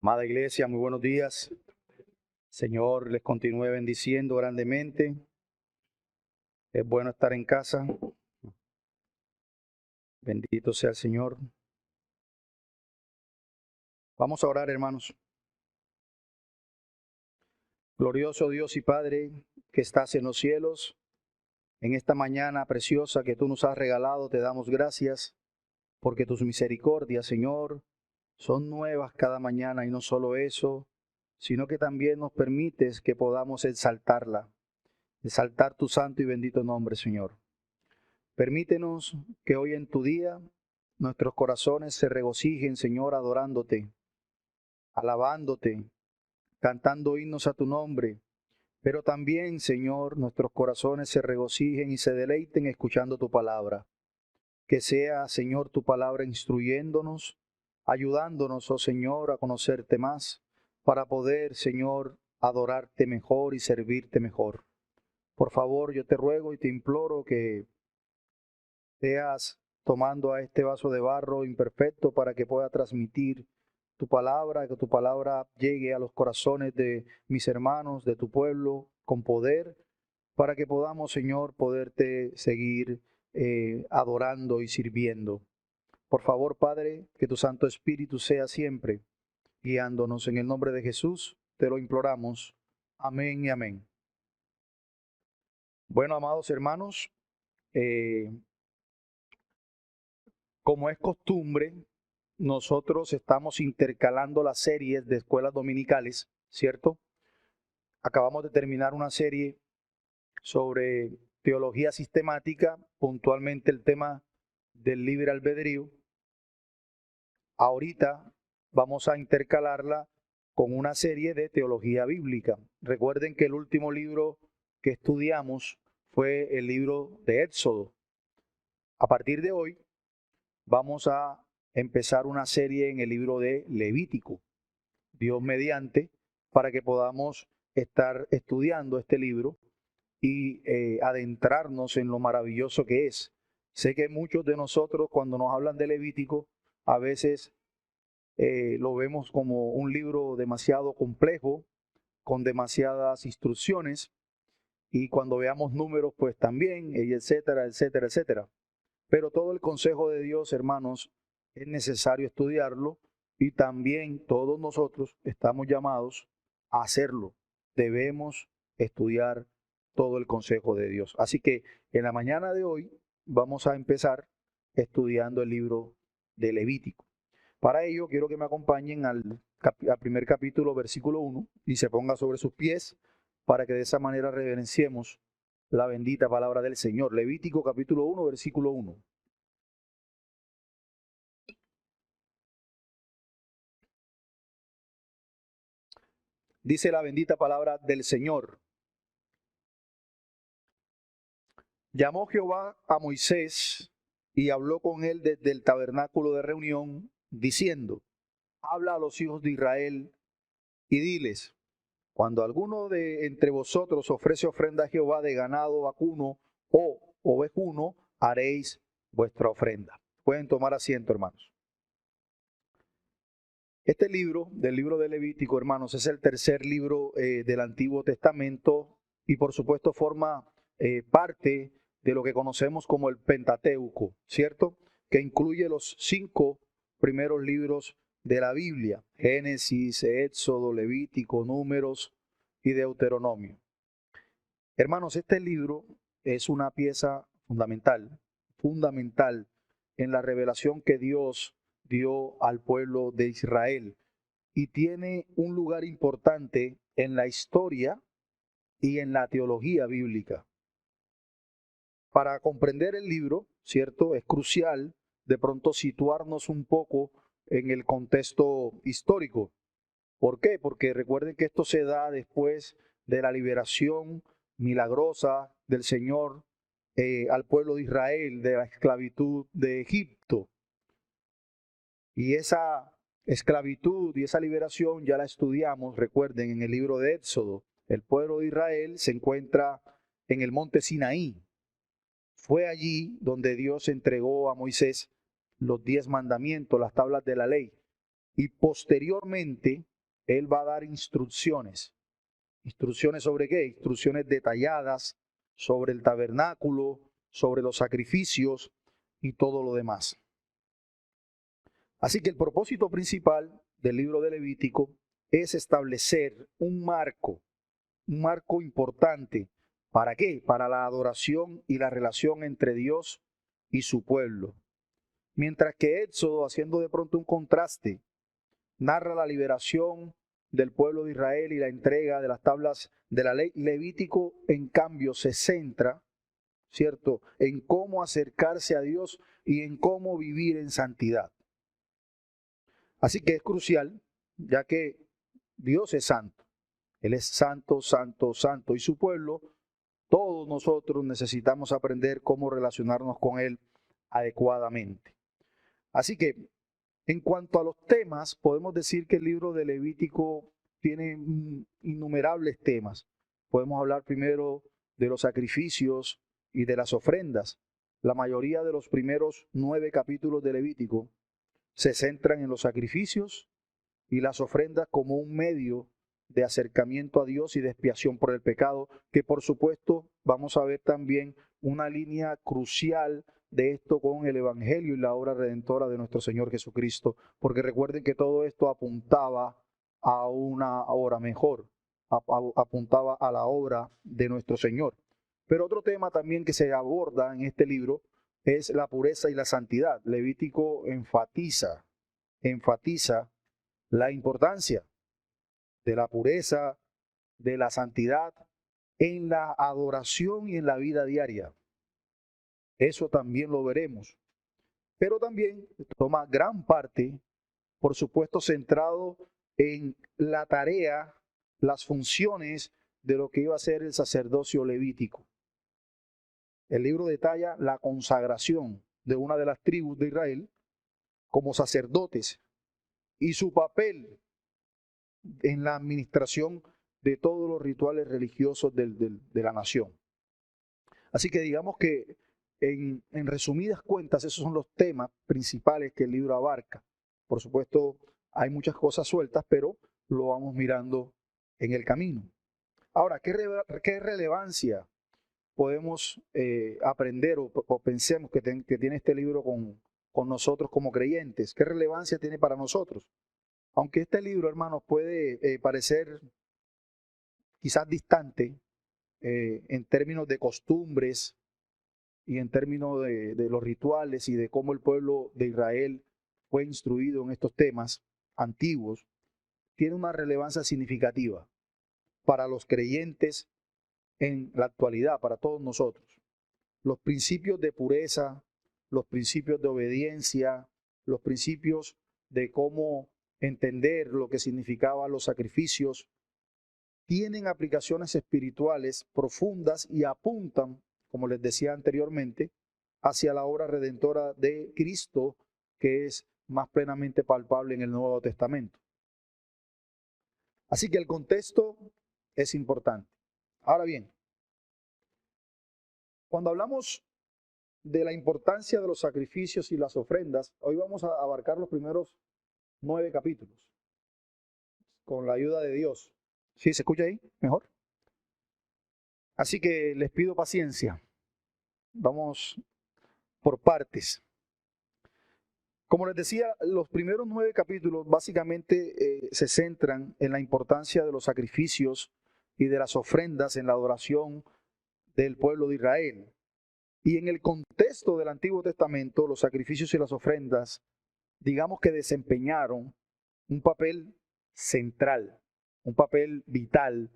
Amada iglesia, muy buenos días. Señor, les continúe bendiciendo grandemente. Es bueno estar en casa. Bendito sea el Señor. Vamos a orar, hermanos. Glorioso Dios y Padre, que estás en los cielos, en esta mañana preciosa que tú nos has regalado, te damos gracias, porque tus misericordias, Señor, son nuevas cada mañana, y no solo eso, sino que también nos permites que podamos exaltar tu santo y bendito nombre, Señor. Permítenos que hoy en tu día nuestros corazones se regocijen, Señor, adorándote, alabándote, cantando himnos a tu nombre. Pero también, Señor, nuestros corazones se regocijen y se deleiten escuchando tu palabra. Que sea, Señor, tu palabra instruyéndonos, ayudándonos, oh Señor, a conocerte más, para poder, Señor, adorarte mejor y servirte mejor. Por favor, yo te ruego y te imploro que seas tomando a este vaso de barro imperfecto para que pueda transmitir tu palabra, que tu palabra llegue a los corazones de mis hermanos, de tu pueblo, con poder, para que podamos, Señor, poderte seguir adorando y sirviendo. Por favor, Padre, que tu Santo Espíritu sea siempre guiándonos. En el nombre de Jesús te lo imploramos. Amén y amén. Bueno, amados hermanos, como es costumbre, nosotros estamos intercalando las series de escuelas dominicales, ¿cierto? Acabamos de terminar una serie sobre teología sistemática, puntualmente el tema del libre albedrío. Ahorita vamos a intercalarla con una serie de teología bíblica. Recuerden que el último libro que estudiamos fue el libro de Éxodo. A partir de hoy vamos a empezar una serie en el libro de Levítico, Dios mediante, para que podamos estar estudiando este libro y adentrarnos en lo maravilloso que es. Sé que muchos de nosotros cuando nos hablan de Levítico, a veces lo vemos como un libro demasiado complejo, con demasiadas instrucciones, y cuando veamos números, pues también, y etcétera, etcétera, etcétera. Pero todo el consejo de Dios, hermanos, es necesario estudiarlo y también todos nosotros estamos llamados a hacerlo. Debemos estudiar todo el consejo de Dios. Así que en la mañana de hoy vamos a empezar estudiando el libro de Levítico. Para ello quiero que me acompañen al primer capítulo, versículo 1, y se ponga sobre sus pies para que de esa manera reverenciemos la bendita palabra del Señor. Levítico capítulo 1, versículo 1. Dice la bendita palabra del Señor. Llamó Jehová a Moisés y habló con él desde el tabernáculo de reunión, diciendo: habla a los hijos de Israel y diles: cuando alguno de entre vosotros ofrece ofrenda a Jehová de ganado vacuno o ovejuno, haréis vuestra ofrenda. Pueden tomar asiento, hermanos. Este libro, del libro de Levítico, hermanos, es el tercer libro del Antiguo Testamento y por supuesto forma parte de lo que conocemos como el Pentateuco, ¿cierto? Que incluye los 5 primeros libros de la Biblia: Génesis, Éxodo, Levítico, Números y Deuteronomio. Hermanos, este libro es una pieza fundamental en la revelación que Dios dio al pueblo de Israel y tiene un lugar importante en la historia y en la teología bíblica. Para comprender el libro, ¿cierto? Es crucial de pronto situarnos un poco en el contexto histórico. ¿Por qué? Porque recuerden que esto se da después de la liberación milagrosa del Señor al pueblo de Israel de la esclavitud de Egipto. Y esa esclavitud y esa liberación ya la estudiamos, recuerden, en el libro de Éxodo. El pueblo de Israel se encuentra en el monte Sinaí. Fue allí donde Dios entregó a Moisés los 10 mandamientos, las tablas de la ley. Y posteriormente Él va a dar instrucciones. ¿Instrucciones sobre qué? Instrucciones detalladas sobre el tabernáculo, sobre los sacrificios y todo lo demás. Así que el propósito principal del libro de Levítico es establecer un marco importante. ¿Para qué? Para la adoración y la relación entre Dios y su pueblo. Mientras que Éxodo, haciendo de pronto un contraste, narra la liberación del pueblo de Israel y la entrega de las tablas de la ley, Levítico, en cambio, se centra, ¿cierto?, en cómo acercarse a Dios y en cómo vivir en santidad. Así que es crucial, ya que Dios es santo. Él es santo, santo, santo. Y su pueblo, todos nosotros necesitamos aprender cómo relacionarnos con Él adecuadamente. Así que, en cuanto a los temas, podemos decir que el libro de Levítico tiene innumerables temas. Podemos hablar primero de los sacrificios y de las ofrendas. La mayoría de los primeros 9 capítulos de Levítico se centran en los sacrificios y las ofrendas como un medio de acercamiento a Dios y de expiación por el pecado, que por supuesto vamos a ver también una línea crucial de esto con el Evangelio y la obra redentora de nuestro Señor Jesucristo, porque recuerden que todo esto apuntaba a una obra mejor, apuntaba a la obra de nuestro Señor. Pero otro tema también que se aborda en este libro es la pureza y la santidad. Levítico enfatiza la importancia de la pureza, de la santidad en la adoración y en la vida diaria. Eso también lo veremos. Pero también toma gran parte, por supuesto, centrado en la tarea, las funciones de lo que iba a ser el sacerdocio levítico. El libro detalla la consagración de una de las tribus de Israel como sacerdotes y su papel en la administración de todos los rituales religiosos de la nación. Así que digamos que en resumidas cuentas esos son los temas principales que el libro abarca. Por supuesto hay muchas cosas sueltas, pero lo vamos mirando en el camino. Ahora, ¿qué relevancia podemos aprender o pensemos que tiene este libro con nosotros como creyentes? ¿Qué relevancia tiene para nosotros? Aunque este libro, hermanos, puede parecer quizás distante en términos de costumbres y en términos de los rituales y de cómo el pueblo de Israel fue instruido en estos temas antiguos, tiene una relevancia significativa para los creyentes en la actualidad, para todos nosotros. Los principios de pureza, los principios de obediencia, los principios de cómo entender lo que significaban los sacrificios, tienen aplicaciones espirituales profundas y apuntan, como les decía anteriormente, hacia la obra redentora de Cristo, que es más plenamente palpable en el Nuevo Testamento. Así que el contexto es importante. Ahora bien, cuando hablamos de la importancia de los sacrificios y las ofrendas, hoy vamos a abarcar los primeros 9 capítulos, con la ayuda de Dios. ¿Sí se escucha ahí? ¿Mejor? Así que les pido paciencia. Vamos por partes. Como les decía, los primeros 9 capítulos básicamente se centran en la importancia de los sacrificios y de las ofrendas en la adoración del pueblo de Israel. Y en el contexto del Antiguo Testamento, los sacrificios y las ofrendas, digamos que desempeñaron un papel central, un papel vital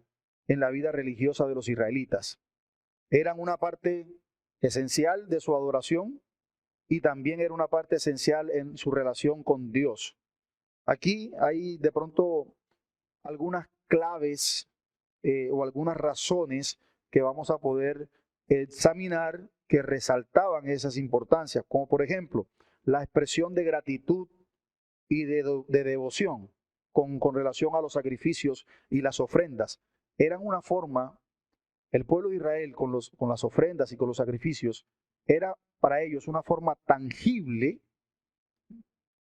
en la vida religiosa de los israelitas. Eran una parte esencial de su adoración y también era una parte esencial en su relación con Dios. Aquí hay de pronto algunas claves o algunas razones que vamos a poder examinar que resaltaban esas importancias, como por ejemplo la expresión de gratitud y de devoción con relación a los sacrificios y las ofrendas. Eran una forma, el pueblo de Israel con las ofrendas y con los sacrificios, era para ellos una forma tangible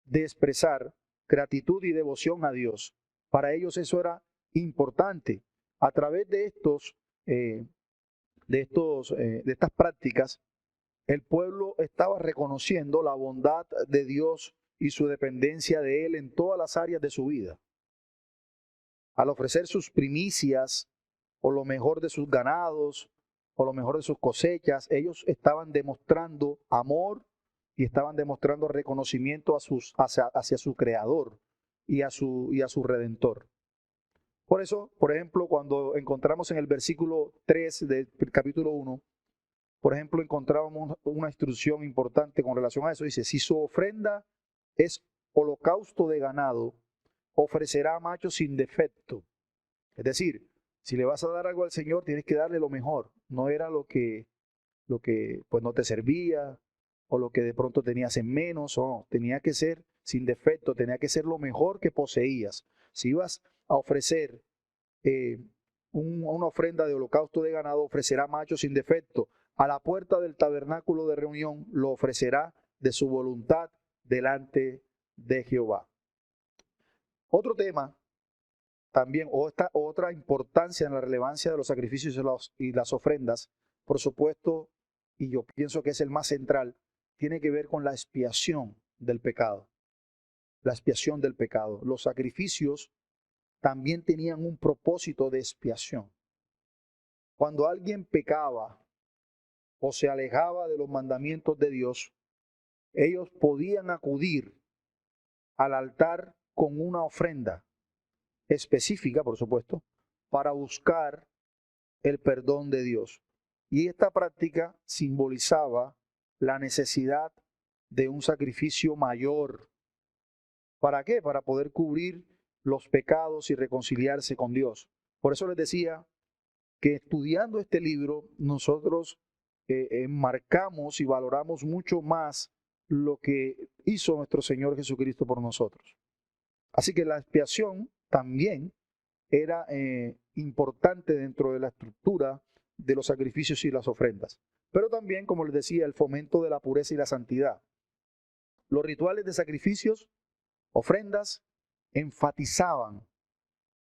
de expresar gratitud y devoción a Dios, Para ellos eso era importante. A través de estas prácticas, el pueblo estaba reconociendo la bondad de Dios y su dependencia de Él en todas las áreas de su vida. Al ofrecer sus primicias o lo mejor de sus ganados o lo mejor de sus cosechas, ellos estaban demostrando amor y estaban demostrando reconocimiento hacia su Creador y a su Redentor. Por eso, por ejemplo, cuando encontramos en el versículo 3 del capítulo 1, por ejemplo, encontrábamos una instrucción importante con relación a eso. Dice, si su ofrenda es holocausto de ganado, ofrecerá macho sin defecto. Es decir, si le vas a dar algo al Señor, tienes que darle lo mejor. No era lo que pues no te servía o lo que de pronto tenías en menos. No, tenía que ser sin defecto, tenía que ser lo mejor que poseías. Si ibas a ofrecer una ofrenda de holocausto de ganado, ofrecerá macho sin defecto. A la puerta del tabernáculo de reunión lo ofrecerá de su voluntad delante de Jehová. Otro tema también, otra importancia en la relevancia de los sacrificios y las ofrendas, por supuesto, y yo pienso que es el más central, tiene que ver con la expiación del pecado. La expiación del pecado. Los sacrificios también tenían un propósito de expiación. Cuando alguien pecaba o se alejaba de los mandamientos de Dios, ellos podían acudir al altar con una ofrenda específica, por supuesto, para buscar el perdón de Dios. Y esta práctica simbolizaba la necesidad de un sacrificio mayor. ¿Para qué? Para poder cubrir los pecados y reconciliarse con Dios. Por eso les decía que estudiando este libro nosotros enmarcamos y valoramos mucho más lo que hizo nuestro Señor Jesucristo por nosotros. Así que la expiación también era importante dentro de la estructura de los sacrificios y las ofrendas. Pero también, como les decía, el fomento de la pureza y la santidad. Los rituales de sacrificios, ofrendas, enfatizaban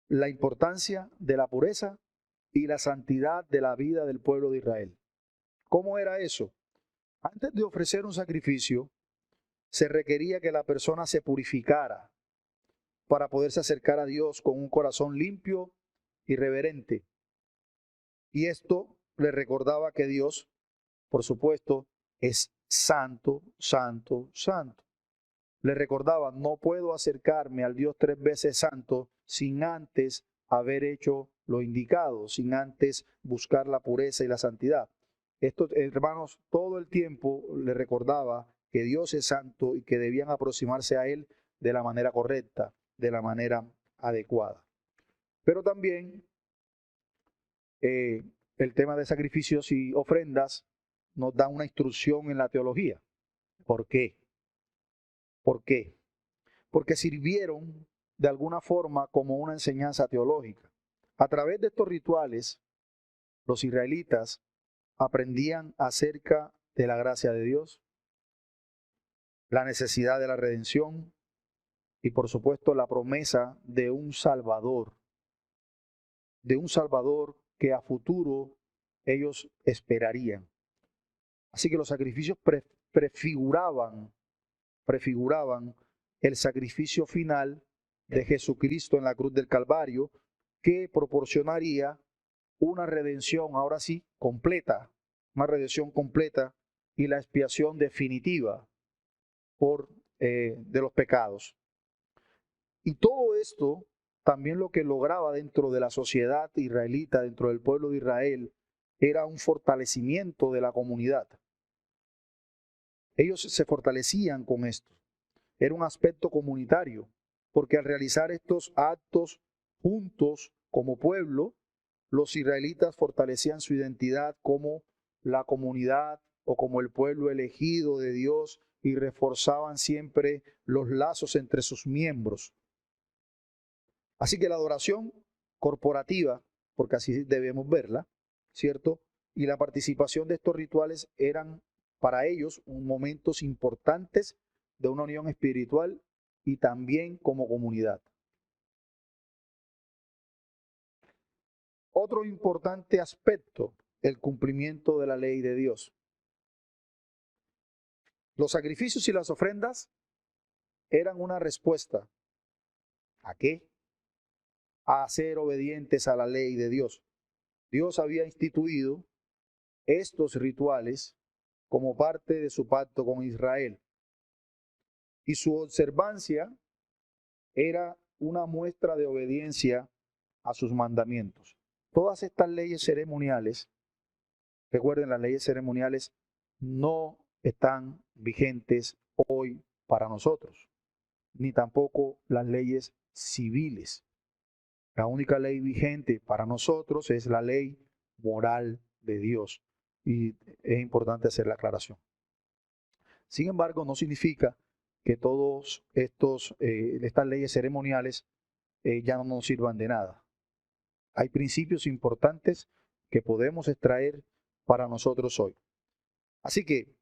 la importancia de la pureza y la santidad de la vida del pueblo de Israel. ¿Cómo era eso? Antes de ofrecer un sacrificio, se requería que la persona se purificara para poderse acercar a Dios con un corazón limpio y reverente. Y esto le recordaba que Dios, por supuesto, es santo, santo, santo. Le recordaba, no puedo acercarme al Dios 3 veces santo sin antes haber hecho lo indicado, sin antes buscar la pureza y la santidad. Esto, hermanos, todo el tiempo le recordaba que Dios es santo y que debían aproximarse a Él de la manera correcta, de la manera adecuada. Pero también el tema de sacrificios y ofrendas nos da una instrucción en la teología. ¿Por qué? ¿Por qué? Porque sirvieron de alguna forma como una enseñanza teológica. A través de estos rituales, los israelitas aprendían acerca de la gracia de Dios, la necesidad de la redención y, por supuesto, la promesa de un Salvador que a futuro ellos esperarían. Así que los sacrificios prefiguraban el sacrificio final de Jesucristo en la cruz del Calvario, que proporcionaría una redención, ahora sí, completa, una redención completa y la expiación definitiva de los pecados. Y todo esto también lo que lograba dentro de la sociedad israelita, dentro del pueblo de Israel, era un fortalecimiento de la comunidad. Ellos se fortalecían con esto. Era un aspecto comunitario, porque al realizar estos actos juntos como pueblo, los israelitas fortalecían su identidad como la comunidad o como el pueblo elegido de Dios y reforzaban siempre los lazos entre sus miembros. Así que la adoración corporativa, porque así debemos verla, ¿cierto? Y la participación de estos rituales eran para ellos momentos importantes de una unión espiritual y también como comunidad. Otro importante aspecto, el cumplimiento de la ley de Dios. Los sacrificios y las ofrendas eran una respuesta. ¿A qué? A ser obedientes a la ley de Dios. Dios había instituido estos rituales como parte de su pacto con Israel. Y su observancia era una muestra de obediencia a sus mandamientos. Todas estas leyes ceremoniales, recuerden, las leyes ceremoniales no están vigentes hoy para nosotros, ni tampoco las leyes civiles. La única ley vigente para nosotros es la ley moral de Dios, y es importante hacer la aclaración. Sin embargo, no significa que todas estas leyes ceremoniales ya no nos sirvan de nada. Hay principios importantes que podemos extraer para nosotros hoy. Así que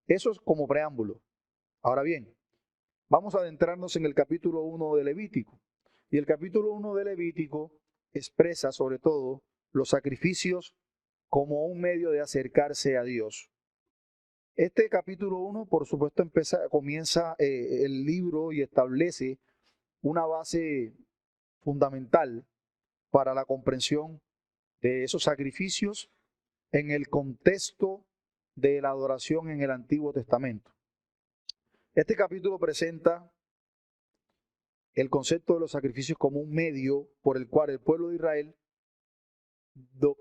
eso es como preámbulo. Ahora bien, vamos a adentrarnos en el capítulo 1 de Levítico. Y el capítulo 1 de Levítico expresa sobre todo los sacrificios como un medio de acercarse a Dios. Este capítulo 1, por supuesto, comienza el libro y establece una base fundamental para la comprensión de esos sacrificios en el contexto de la adoración en el Antiguo Testamento. Este capítulo presenta el concepto de los sacrificios como un medio por el cual el pueblo de Israel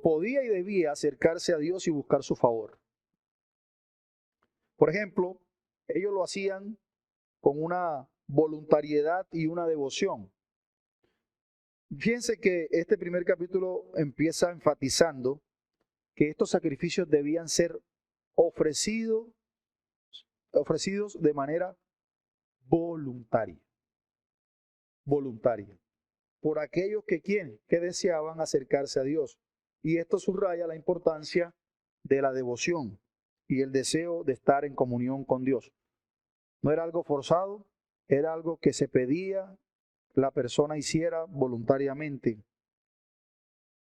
podía y debía acercarse a Dios y buscar su favor. Por ejemplo, ellos lo hacían con una voluntariedad y una devoción. Fíjense que este primer capítulo empieza enfatizando que estos sacrificios debían ser ofrecidos de manera voluntaria, por aquellos que deseaban acercarse a Dios. Y esto subraya la importancia de la devoción y el deseo de estar en comunión con Dios. No era algo forzado, era algo que se pedía la persona hiciera voluntariamente.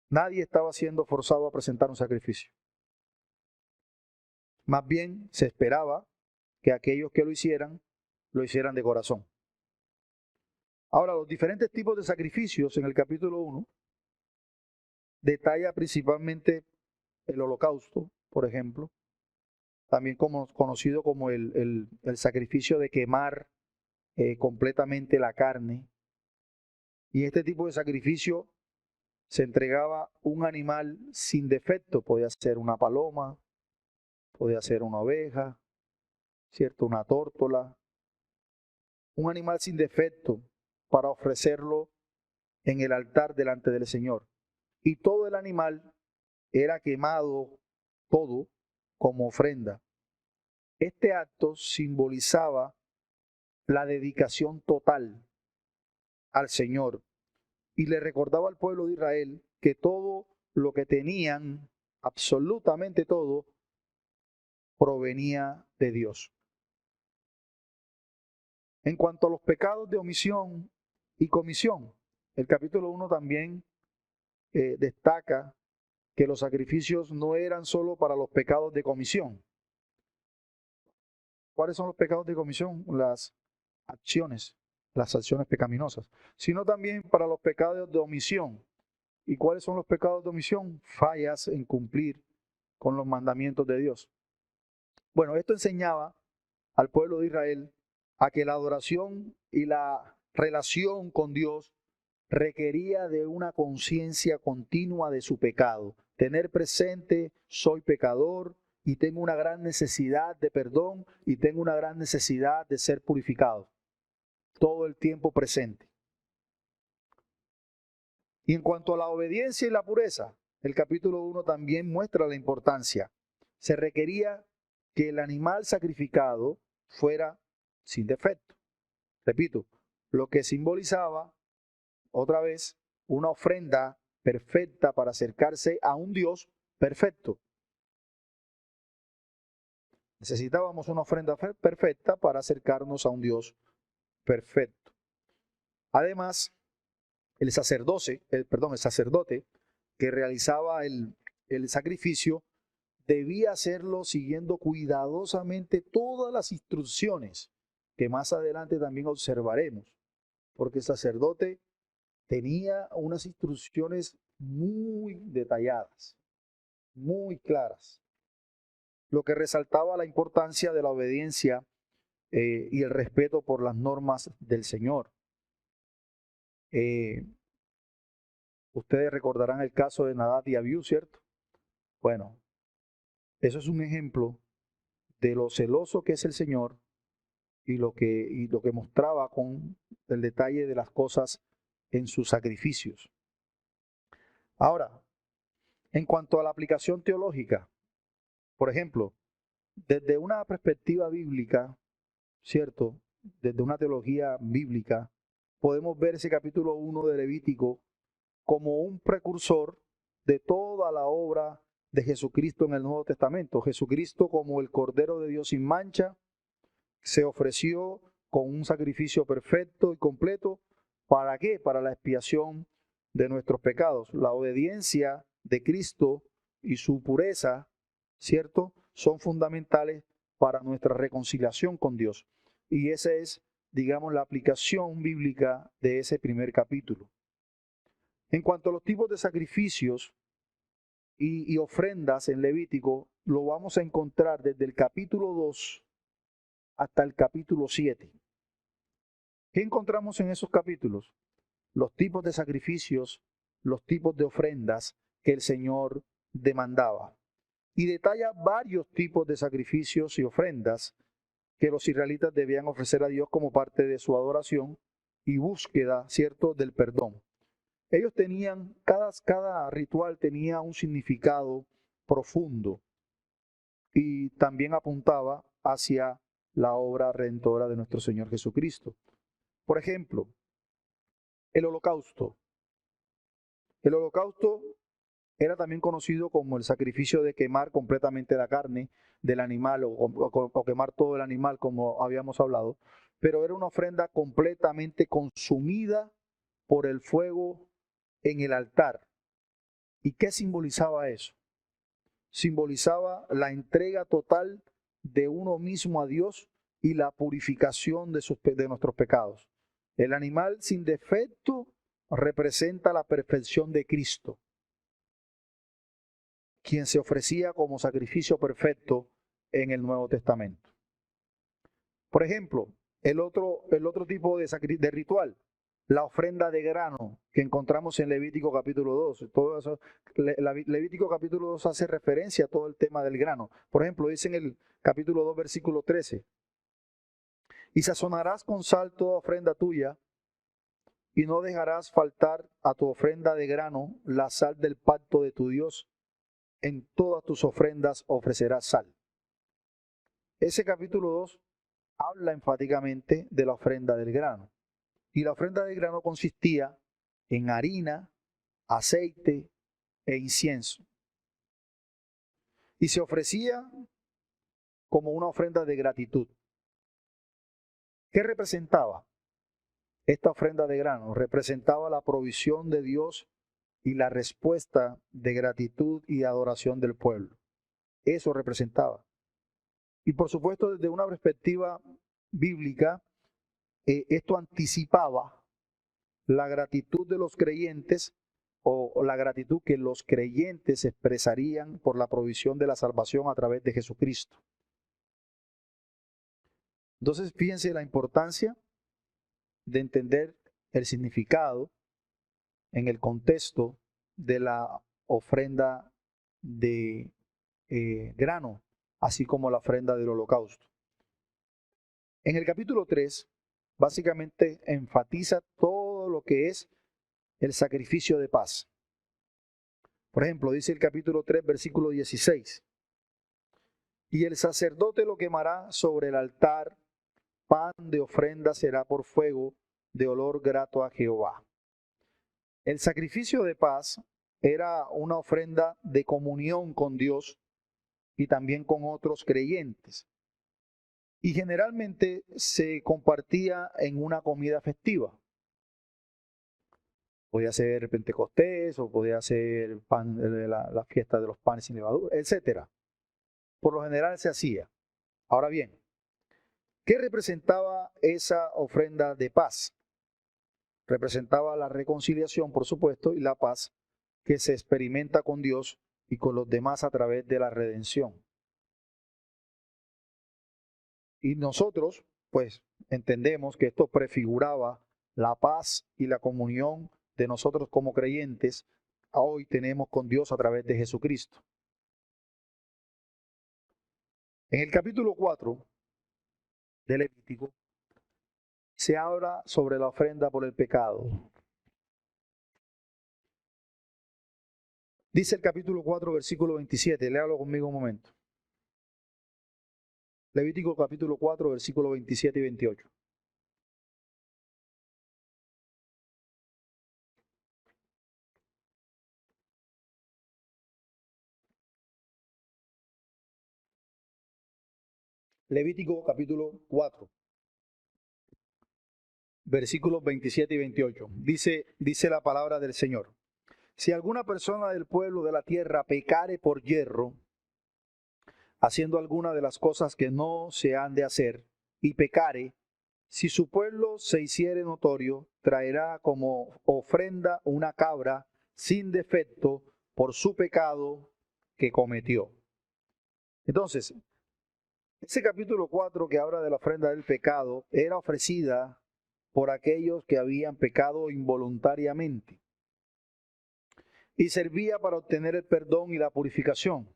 Nadie estaba siendo forzado a presentar un sacrificio. Más bien se esperaba que aquellos que lo hicieran de corazón. Ahora, los diferentes tipos de sacrificios en el capítulo 1 detalla principalmente el holocausto, por ejemplo, también conocido como el sacrificio de quemar completamente la carne. Y este tipo de sacrificio se entregaba un animal sin defecto, podía ser una paloma, podía ser una oveja, ¿cierto? Una tórtola, un animal sin defecto para ofrecerlo en el altar delante del Señor. Y todo el animal era quemado, todo, como ofrenda. Este acto simbolizaba la dedicación total al Señor y le recordaba al pueblo de Israel que todo lo que tenían, absolutamente todo, provenía de Dios. En cuanto a los pecados de omisión y comisión, el capítulo 1 también destaca que los sacrificios no eran solo para los pecados de comisión. ¿Cuáles son los pecados de comisión? Las acciones pecaminosas, sino también para los pecados de omisión. ¿Y cuáles son los pecados de omisión? Fallas en cumplir con los mandamientos de Dios. Bueno, esto enseñaba al pueblo de Israel a que la adoración y la relación con Dios requería de una conciencia continua de su pecado. Tener presente, soy pecador y tengo una gran necesidad de perdón y tengo una gran necesidad de ser purificado. Todo el tiempo presente. Y en cuanto a la obediencia y la pureza, el capítulo 1 también muestra la importancia. Se requería que el animal sacrificado fuera sin defecto. Repito, lo que simbolizaba, otra vez, una ofrenda perfecta para acercarse a un Dios perfecto. Necesitábamos una ofrenda perfecta para acercarnos a un Dios perfecto. Además, el sacerdote que realizaba el sacrificio debía hacerlo siguiendo cuidadosamente todas las instrucciones que más adelante también observaremos, porque el sacerdote tenía unas instrucciones muy detalladas, muy claras, lo que resaltaba la importancia de la obediencia y el respeto por las normas del Señor. Eh, Ustedes recordarán el caso de Nadab y Abiú, ¿cierto? Bueno, eso es un ejemplo de lo celoso que es el Señor y lo que mostraba con el detalle de las cosas en sus sacrificios. Ahora, en cuanto a la aplicación teológica, por ejemplo, desde una perspectiva bíblica, ¿cierto? Desde una teología bíblica, podemos ver ese capítulo 1 de Levítico como un precursor de toda la obra de Jesucristo en el Nuevo Testamento. Jesucristo, como el Cordero de Dios sin mancha, se ofreció con un sacrificio perfecto y completo. ¿Para qué? Para la expiación de nuestros pecados. La obediencia de Cristo y su pureza, ¿cierto?, son fundamentales para nuestra reconciliación con Dios. Y esa es, digamos, la aplicación bíblica de ese primer capítulo. En cuanto a los tipos de sacrificios y ofrendas en Levítico, lo vamos a encontrar desde el capítulo 2 hasta el capítulo 7. ¿Qué encontramos en esos capítulos? Los tipos de sacrificios, los tipos de ofrendas que el Señor demandaba. Y detalla varios tipos de sacrificios y ofrendas que los israelitas debían ofrecer a Dios como parte de su adoración y búsqueda, ¿cierto?, del perdón. Ellos tenían, cada ritual tenía un significado profundo y también apuntaba hacia la obra redentora de nuestro Señor Jesucristo. Por ejemplo, el holocausto. El holocausto era también conocido como el sacrificio de quemar completamente la carne del animal o quemar todo el animal, como habíamos hablado, pero era una ofrenda completamente consumida por el fuego en el altar. ¿Y qué simbolizaba eso? Simbolizaba la entrega total de uno mismo a Dios y la purificación de nuestros pecados. El animal sin defecto representa la perfección de Cristo, quien se ofrecía como sacrificio perfecto en el Nuevo Testamento. Por ejemplo, el otro tipo de ritual, la ofrenda de grano que encontramos en Levítico capítulo 2. Todo eso, Levítico capítulo 2 hace referencia a todo el tema del grano. Por ejemplo, dice en el capítulo 2, versículo 13, y sazonarás con sal toda ofrenda tuya, y no dejarás faltar a tu ofrenda de grano la sal del pacto de tu Dios. En todas tus ofrendas ofrecerás sal. Ese capítulo 2 habla enfáticamente de la ofrenda del grano. Y la ofrenda del grano consistía en harina, aceite e incienso. Y se ofrecía como una ofrenda de gratitud. ¿Qué representaba esta ofrenda de grano? Representaba la provisión de Dios y la respuesta de gratitud y adoración del pueblo. Eso representaba. Y por supuesto, desde una perspectiva bíblica, esto anticipaba la gratitud de los creyentes o la gratitud que los creyentes expresarían por la provisión de la salvación a través de Jesucristo. Entonces, fíjense la importancia de entender el significado en el contexto de la ofrenda de grano, así como la ofrenda del holocausto. En el capítulo 3, básicamente enfatiza todo lo que es el sacrificio de paz. Por ejemplo, dice el capítulo 3, versículo 16. Y el sacerdote lo quemará sobre el altar, pan de ofrenda será por fuego, de olor grato a Jehová. El sacrificio de paz era una ofrenda de comunión con Dios y también con otros creyentes. Y generalmente se compartía en una comida festiva. Podía ser Pentecostés o podía ser la fiesta de los panes sin levadura, etc. Por lo general se hacía. Ahora bien, ¿qué representaba esa ofrenda de paz? Representaba la reconciliación, por supuesto, y la paz que se experimenta con Dios y con los demás a través de la redención. Y nosotros, pues, entendemos que esto prefiguraba la paz y la comunión de nosotros como creyentes hoy tenemos con Dios a través de Jesucristo. En el capítulo 4 de Levítico se habla sobre la ofrenda por el pecado. Dice el capítulo 4, versículo 27, léalo conmigo un momento. Levítico capítulo 4, versículo 27 y 28. Levítico capítulo 4, versículos 27 y 28. Dice la palabra del Señor. Si alguna persona del pueblo de la tierra pecare por yerro, haciendo alguna de las cosas que no se han de hacer, y pecare, si su pueblo se hiciere notorio, traerá como ofrenda una cabra sin defecto por su pecado que cometió. Entonces, ese capítulo 4 que habla de la ofrenda del pecado era ofrecida por aquellos que habían pecado involuntariamente y servía para obtener el perdón y la purificación.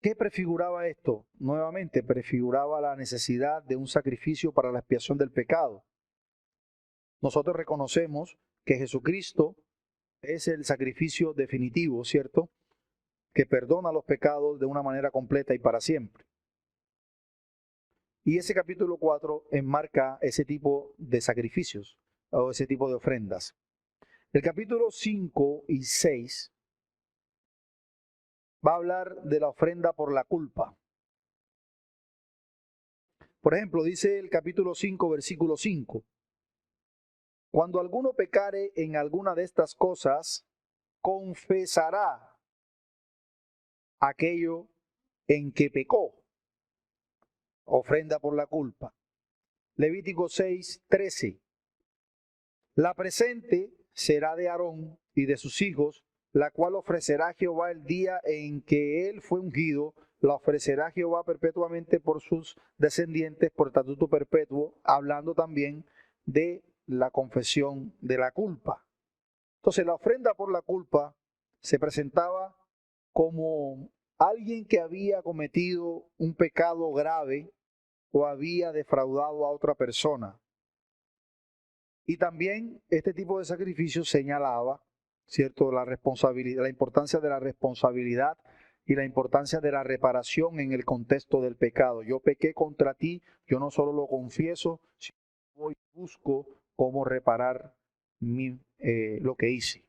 ¿Qué prefiguraba esto? Nuevamente, prefiguraba la necesidad de un sacrificio para la expiación del pecado. Nosotros reconocemos que Jesucristo es el sacrificio definitivo, ¿cierto? Que perdona los pecados de una manera completa y para siempre. Y ese capítulo 4 enmarca ese tipo de sacrificios o ese tipo de ofrendas. El capítulo 5 y 6 va a hablar de la ofrenda por la culpa. Por ejemplo, dice el capítulo 5, versículo 5. Cuando alguno pecare en alguna de estas cosas, confesará aquello en que pecó. Ofrenda por la culpa. Levítico 6, 13. La presente será de Aarón y de sus hijos, la cual ofrecerá a Jehová el día en que él fue ungido, la ofrecerá a Jehová perpetuamente por sus descendientes, por estatuto perpetuo, hablando también de la confesión de la culpa. Entonces, la ofrenda por la culpa se presentaba como alguien que había cometido un pecado grave o había defraudado a otra persona. Y también este tipo de sacrificio señalaba, ¿cierto?, la responsabilidad, la importancia de la responsabilidad y la importancia de la reparación en el contexto del pecado. Yo pequé contra ti, yo no solo lo confieso, sino voy y busco cómo reparar lo que hice.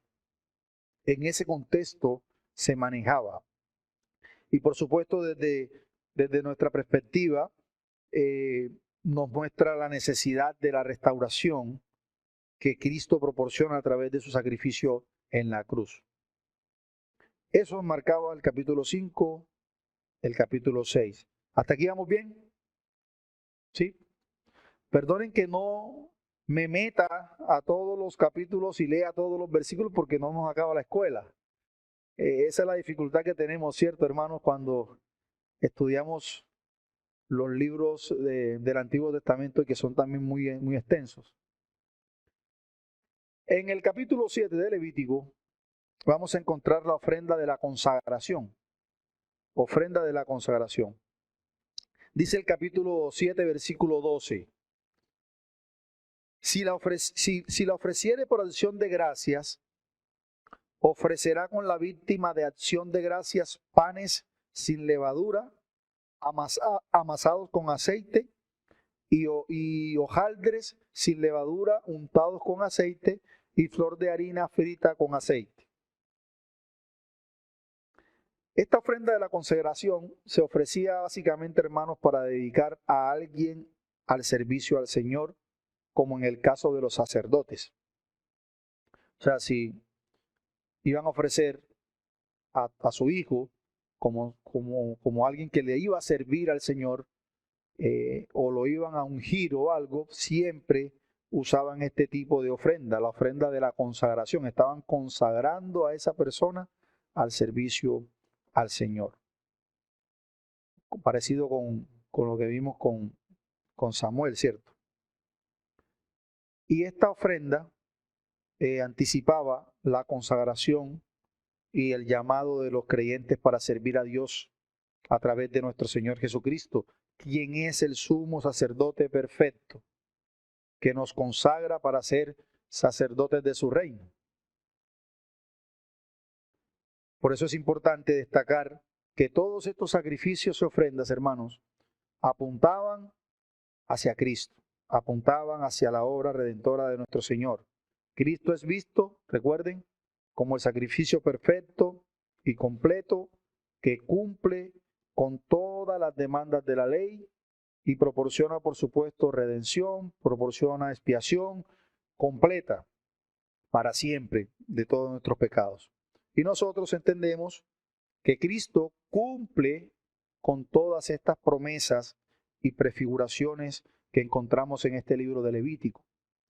En ese contexto se manejaba. Y por supuesto, desde nuestra perspectiva, nos muestra la necesidad de la restauración que Cristo proporciona a través de su sacrificio en la cruz. Eso marcaba el capítulo 5, el capítulo 6. ¿Hasta aquí vamos bien? ¿Sí? Perdonen que no me meta a todos los capítulos y lea todos los versículos porque no nos acaba la escuela. Esa es la dificultad que tenemos, ¿cierto, hermanos? Cuando estudiamos los libros del Antiguo Testamento y que son también muy, muy extensos. En el capítulo 7 de Levítico vamos a encontrar la ofrenda de la consagración. Ofrenda de la consagración. Dice el capítulo 7, versículo 12. Si la ofreciere por acción de gracias, ofrecerá con la víctima de acción de gracias panes sin levadura, amasados con aceite, y hojaldres sin levadura untados con aceite, y flor de harina frita con aceite. Esta ofrenda de la consagración se ofrecía básicamente, hermanos, para dedicar a alguien al servicio al Señor como en el caso de los sacerdotes. O sea, si iban a ofrecer a su hijo como alguien que le iba a servir al Señor, o lo iban a ungir o algo, siempre usaban este tipo de ofrenda, la ofrenda de la consagración. Estaban consagrando a esa persona al servicio al Señor. Parecido con lo que vimos con Samuel, ¿cierto? Y esta ofrenda anticipaba la consagración y el llamado de los creyentes para servir a Dios a través de nuestro Señor Jesucristo, quien es el sumo sacerdote perfecto, que nos consagra para ser sacerdotes de su reino. Por eso es importante destacar que todos estos sacrificios y ofrendas, hermanos, apuntaban hacia Cristo, apuntaban hacia la obra redentora de nuestro Señor. Cristo es visto, recuerden, como el sacrificio perfecto y completo que cumple con todas las demandas de la ley y proporciona, por supuesto, redención, proporciona expiación completa para siempre de todos nuestros pecados. Y nosotros entendemos que Cristo cumple con todas estas promesas y prefiguraciones que encontramos en este libro de Levítico,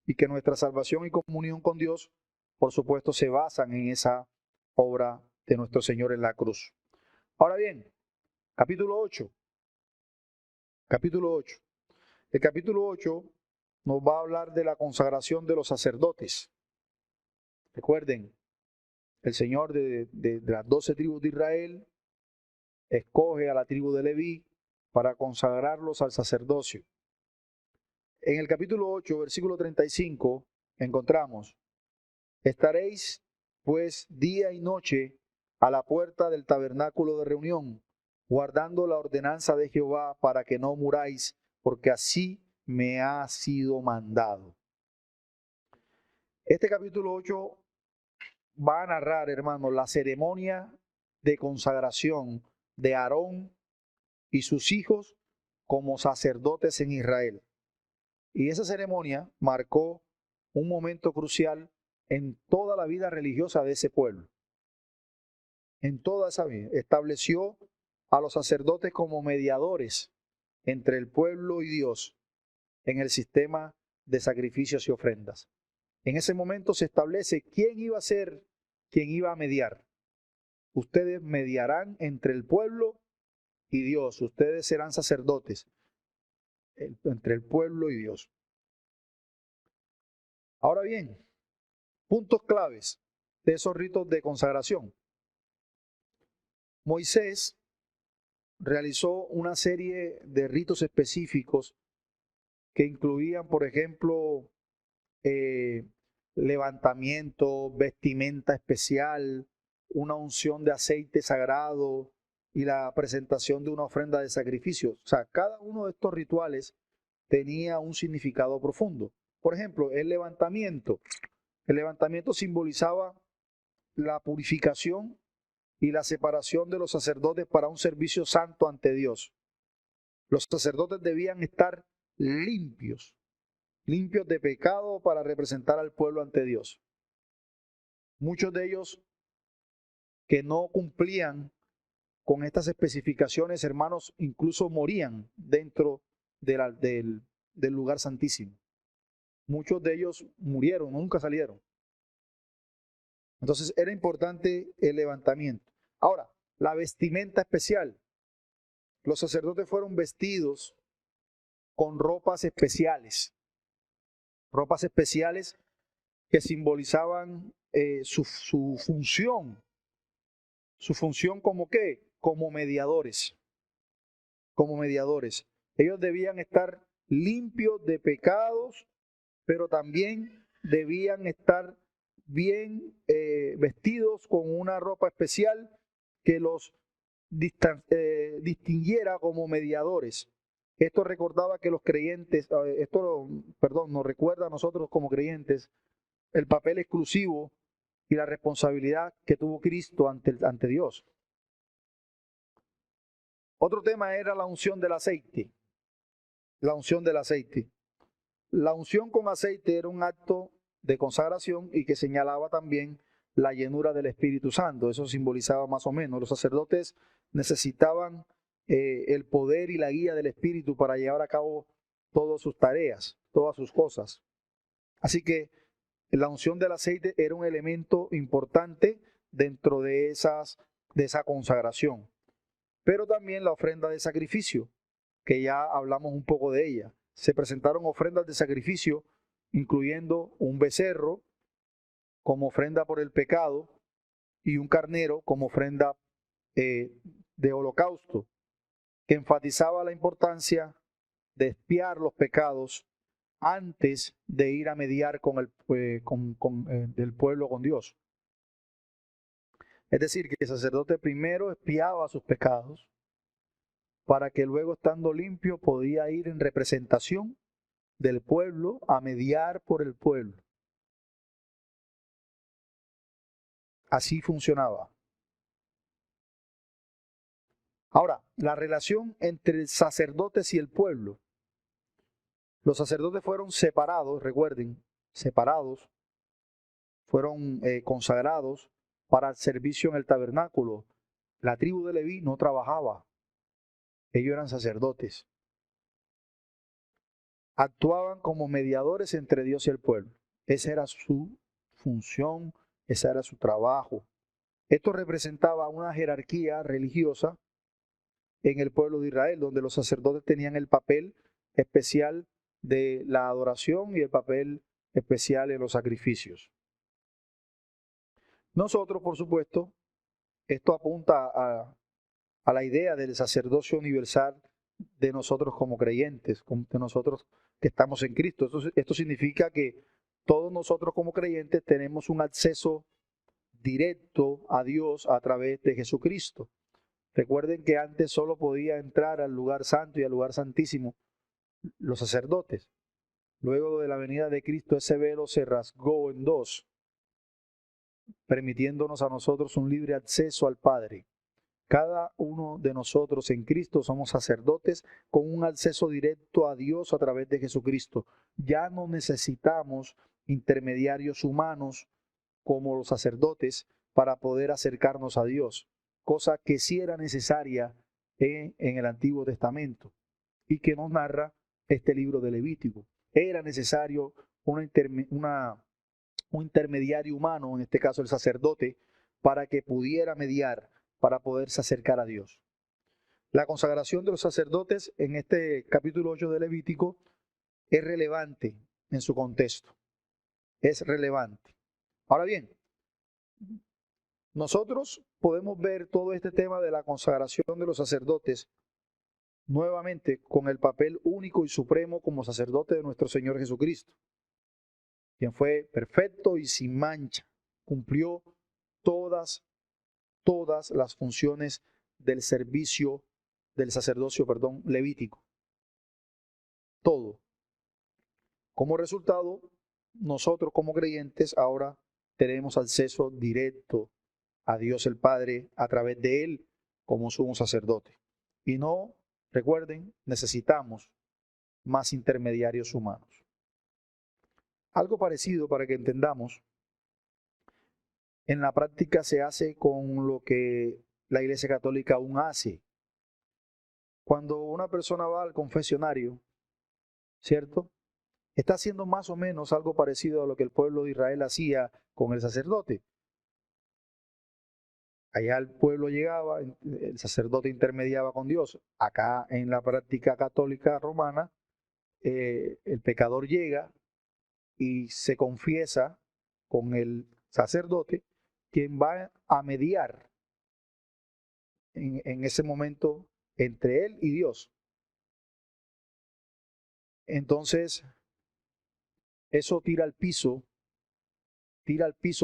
y que nuestra salvación y comunión con Dios, por supuesto, se basan en esa obra de nuestro Señor en la cruz. Ahora bien, capítulo 8. Capítulo 8. El capítulo 8 nos va a hablar de la consagración de los sacerdotes. Recuerden, el Señor de las 12 tribus de Israel escoge a la tribu de Leví para consagrarlos al sacerdocio. En el capítulo 8, versículo 35, encontramos: estaréis pues día y noche a la puerta del tabernáculo de reunión, guardando la ordenanza de Jehová para que no muráis, porque así me ha sido mandado. Este capítulo 8 va a narrar, hermanos, la ceremonia de consagración de Aarón y sus hijos como sacerdotes en Israel. Y esa ceremonia marcó un momento crucial en toda la vida religiosa de ese pueblo. En toda esa vida estableció a los sacerdotes como mediadores entre el pueblo y Dios en el sistema de sacrificios y ofrendas. En ese momento se establece quién iba a ser, quién iba a mediar. Ustedes mediarán entre el pueblo y Dios. Ustedes serán sacerdotes entre el pueblo y Dios. Ahora bien, puntos claves de esos ritos de consagración. Moisés realizó una serie de ritos específicos que incluían, por ejemplo, levantamiento, vestimenta especial, una unción de aceite sagrado y la presentación de una ofrenda de sacrificios. O sea, cada uno de estos rituales tenía un significado profundo. Por ejemplo, el levantamiento. El levantamiento simbolizaba la purificación y la separación de los sacerdotes para un servicio santo ante Dios. Los sacerdotes debían estar limpios de pecado para representar al pueblo ante Dios. Muchos de ellos que no cumplían con estas especificaciones, hermanos, incluso morían dentro del lugar santísimo. Muchos de ellos murieron, nunca salieron. Entonces era importante el levantamiento. Ahora, la vestimenta especial. Los sacerdotes fueron vestidos con ropas especiales que simbolizaban su función como ¿qué? Como mediadores. Ellos debían estar limpios de pecados, pero también debían estar bien vestidos con una ropa especial que los distinguiera como mediadores. Esto recordaba que los creyentes, nos recuerda a nosotros como creyentes el papel exclusivo y la responsabilidad que tuvo Cristo ante Dios. Otro tema era la unción del aceite. La unción del aceite. La unción con aceite era un acto de consagración y que señalaba también la llenura del Espíritu Santo. Eso simbolizaba más o menos. Los sacerdotes necesitaban el poder y la guía del Espíritu para llevar a cabo todas sus tareas, todas sus cosas. Así que la unción del aceite era un elemento importante dentro de esa consagración. Pero también la ofrenda de sacrificio, que ya hablamos un poco de ella. Se presentaron ofrendas de sacrificio, incluyendo un becerro como ofrenda por el pecado y un carnero como ofrenda de holocausto, que enfatizaba la importancia de expiar los pecados antes de ir a mediar con el pueblo con Dios. Es decir, que el sacerdote primero expiaba sus pecados para que luego, estando limpio, podía ir en representación del pueblo a mediar por el pueblo. Así funcionaba. Ahora, la relación entre sacerdotes y el pueblo. Los sacerdotes fueron separados, recuerden, separados, fueron consagrados para el servicio en el tabernáculo. La tribu de Leví no trabajaba, ellos eran sacerdotes. Actuaban como mediadores entre Dios y el pueblo. Esa era su función, ese era su trabajo. Esto representaba una jerarquía religiosa en el pueblo de Israel, donde los sacerdotes tenían el papel especial de la adoración y el papel especial en los sacrificios. Nosotros, por supuesto, esto apunta a la idea del sacerdocio universal de nosotros como creyentes, de nosotros que estamos en Cristo. Esto significa que todos nosotros como creyentes tenemos un acceso directo a Dios a través de Jesucristo. Recuerden que antes solo podía entrar al lugar santo y al lugar santísimo los sacerdotes. Luego de la venida de Cristo, ese velo se rasgó en dos, permitiéndonos a nosotros un libre acceso al Padre. Cada uno de nosotros en Cristo somos sacerdotes con un acceso directo a Dios a través de Jesucristo. Ya no necesitamos intermediarios humanos como los sacerdotes para poder acercarnos a Dios, cosa que sí era necesaria en el Antiguo Testamento y que nos narra este libro de Levítico. Era necesario un intermediario humano, en este caso el sacerdote, para que pudiera mediar, para poderse acercar a Dios. La consagración de los sacerdotes en este capítulo 8 de Levítico es relevante en su contexto. Es relevante. Ahora bien, nosotros podemos ver todo este tema de la consagración de los sacerdotes nuevamente con el papel único y supremo como sacerdote de nuestro Señor Jesucristo, quien fue perfecto y sin mancha, cumplió todas las funciones del servicio, del sacerdocio, levítico. Todo. Como resultado, nosotros como creyentes ahora tenemos acceso directo a Dios el Padre a través de Él como sumo sacerdote. Y no, recuerden, necesitamos más intermediarios humanos. Algo parecido para que entendamos, en la práctica se hace con lo que la Iglesia Católica aún hace. Cuando una persona va al confesionario, ¿cierto? Está haciendo más o menos algo parecido a lo que el pueblo de Israel hacía con el sacerdote. Allá el pueblo llegaba, el sacerdote intermediaba con Dios. Acá en la práctica católica romana, el pecador llega y se confiesa con el sacerdote, quien va a mediar en ese momento entre él y Dios. Entonces, eso tira al piso,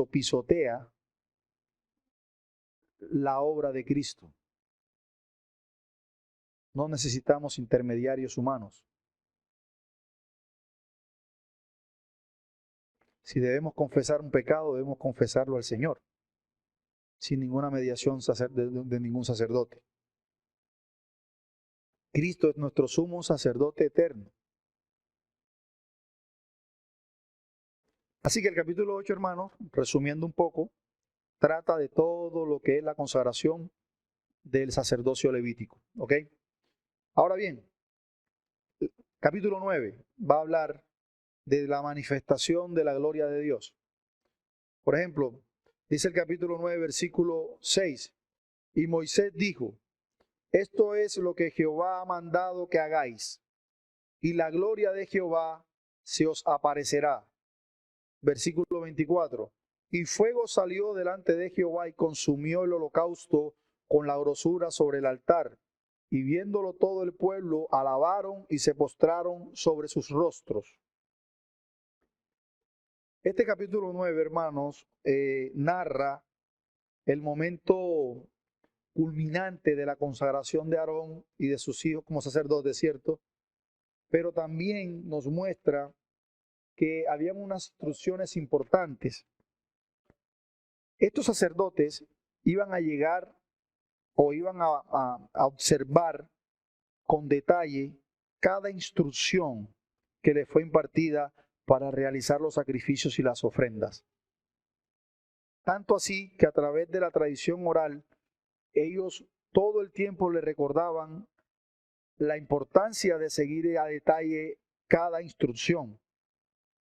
pisotea la obra de Cristo. No necesitamos intermediarios humanos. Si debemos confesar un pecado, debemos confesarlo al Señor, sin ninguna mediación de ningún sacerdote. Cristo es nuestro sumo sacerdote eterno. Así que el capítulo 8, hermanos, resumiendo un poco, trata de todo lo que es la consagración del sacerdocio levítico. ¿Ok? Ahora bien, capítulo 9 va a hablar de la manifestación de la gloria de Dios. Por ejemplo, dice el capítulo 9, versículo 6, y Moisés dijo, esto es lo que Jehová ha mandado que hagáis, y la gloria de Jehová se os aparecerá. Versículo 24, y fuego salió delante de Jehová y consumió el holocausto con la grosura sobre el altar, y viéndolo todo el pueblo, alabaron y se postraron sobre sus rostros. Este capítulo 9, hermanos, narra el momento culminante de la consagración de Aarón y de sus hijos como sacerdotes, ¿cierto? Pero también nos muestra que habían unas instrucciones importantes. Estos sacerdotes iban a llegar o iban a observar con detalle cada instrucción que les fue impartida para realizar los sacrificios y las ofrendas. Tanto así que a través de la tradición oral, ellos todo el tiempo le recordaban la importancia de seguir a detalle cada instrucción.